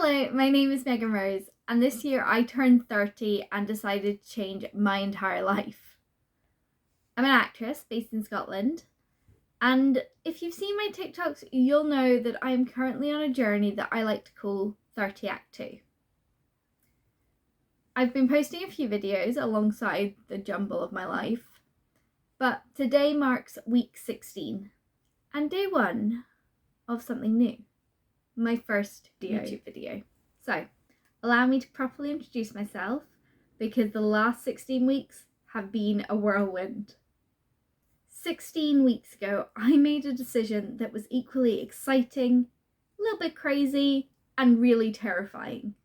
Hello, my name is Megan Rose, and this year I turned 30 and decided to change my entire life. I'm an actress based in Scotland, and if you've seen my TikToks, you'll know that I am currently on a journey that I like to call 30 Act 2. I've been posting a few videos alongside the jumble of my life, but today marks week 16 and day 1 of something new. My first YouTube video. So, allow me to properly introduce myself because the last 16 weeks have been a whirlwind. 16 weeks ago, I made a decision that was equally exciting, a little bit crazy, and really terrifying.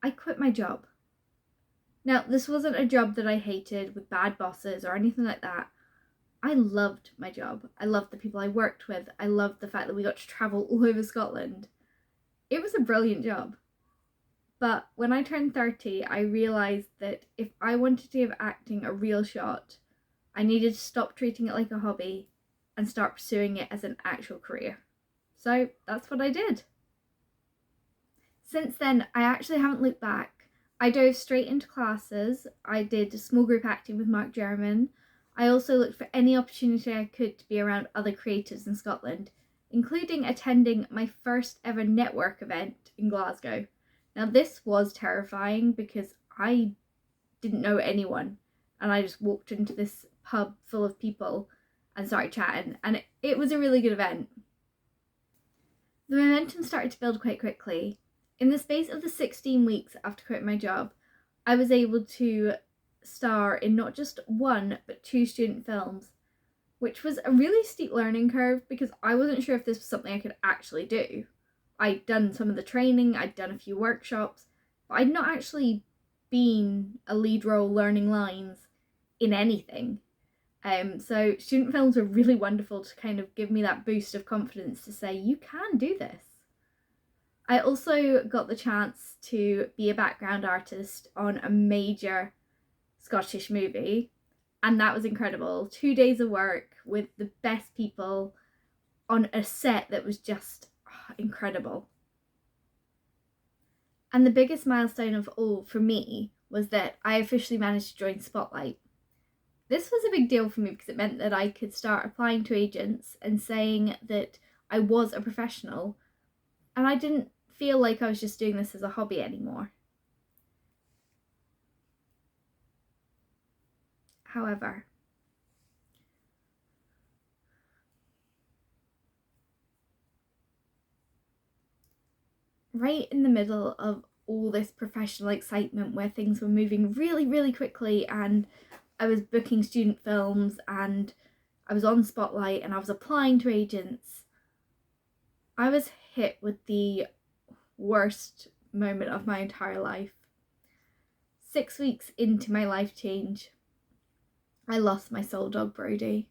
I quit my job. Now, this wasn't a job that I hated with bad bosses or anything like that. I loved my job. I loved the people I worked with. I loved the fact that we got to travel all over Scotland. It was a brilliant job. But when I turned 30, I realised that if I wanted to give acting a real shot, I needed to stop treating it like a hobby and start pursuing it as an actual career. So that's what I did. Since then, I actually haven't looked back. I dove straight into classes. I did small group acting with Mark German. I also looked for any opportunity I could to be around other creatives in Scotland, including attending my first ever network event in Glasgow. Now this was terrifying because I didn't know anyone and I just walked into this pub full of people and started chatting, and it was a really good event. The momentum started to build quite quickly. In the space of the 16 weeks after quitting my job, I was able to star in not just 1 but 2 student films, which was a really steep learning curve because I wasn't sure if this was something I could actually do. I'd done some of the training, I'd done a few workshops, but I'd not actually been a lead role learning lines in anything. So student films were really wonderful to kind of give me that boost of confidence to say, you can do this. I also got the chance to be a background artist on a major Scottish movie, and that was incredible. 2 days of work with the best people on a set that was just incredible. And the biggest milestone of all for me was that I officially managed to join Spotlight. This was a big deal for me because it meant that I could start applying to agents and saying that I was a professional, and I didn't feel like I was just doing this as a hobby anymore. However, right in the middle of all this professional excitement where things were moving really, really quickly, and I was booking student films and I was on Spotlight and I was applying to agents, I was hit with the worst moment of my entire life. 6 weeks into my life change, I lost my soul dog Brody.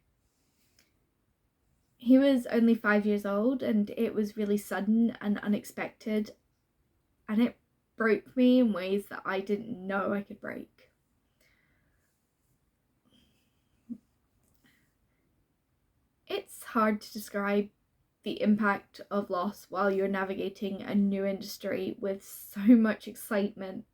He was only 5 years old and it was really sudden and unexpected, and it broke me in ways that I didn't know I could break. It's hard to describe the impact of loss while you're navigating a new industry with so much excitement.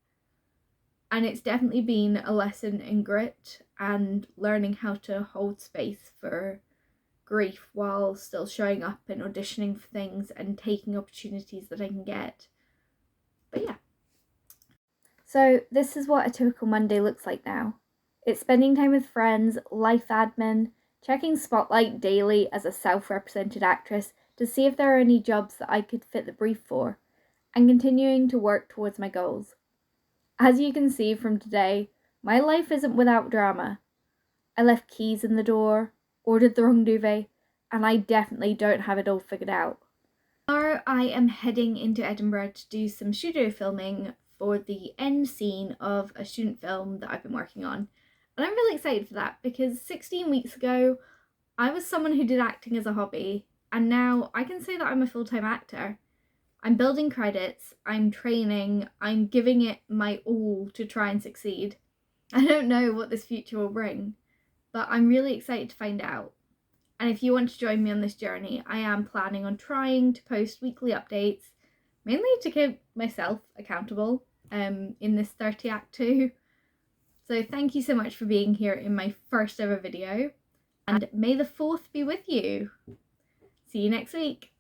And it's definitely been a lesson in grit and learning how to hold space for grief while still showing up and auditioning for things and taking opportunities that I can get. But yeah. So this is what a typical Monday looks like now. It's spending time with friends, life admin, checking Spotlight daily as a self-represented actress to see if there are any jobs that I could fit the brief for, and continuing to work towards my goals. As you can see from today, my life isn't without drama. I left keys in the door, ordered the wrong duvet, and I definitely don't have it all figured out. Tomorrow I am heading into Edinburgh to do some studio filming for the end scene of a student film that I've been working on. And I'm really excited for that because 16 weeks ago, I was someone who did acting as a hobby, and now I can say that I'm a full-time actor. I'm building credits, I'm training, I'm giving it my all to try and succeed. I don't know what this future will bring, but I'm really excited to find out. And if you want to join me on this journey, I am planning on trying to post weekly updates, mainly to keep myself accountable in this 30 Act 2. So thank you so much for being here in my first ever video, and may the 4th be with you. See you next week.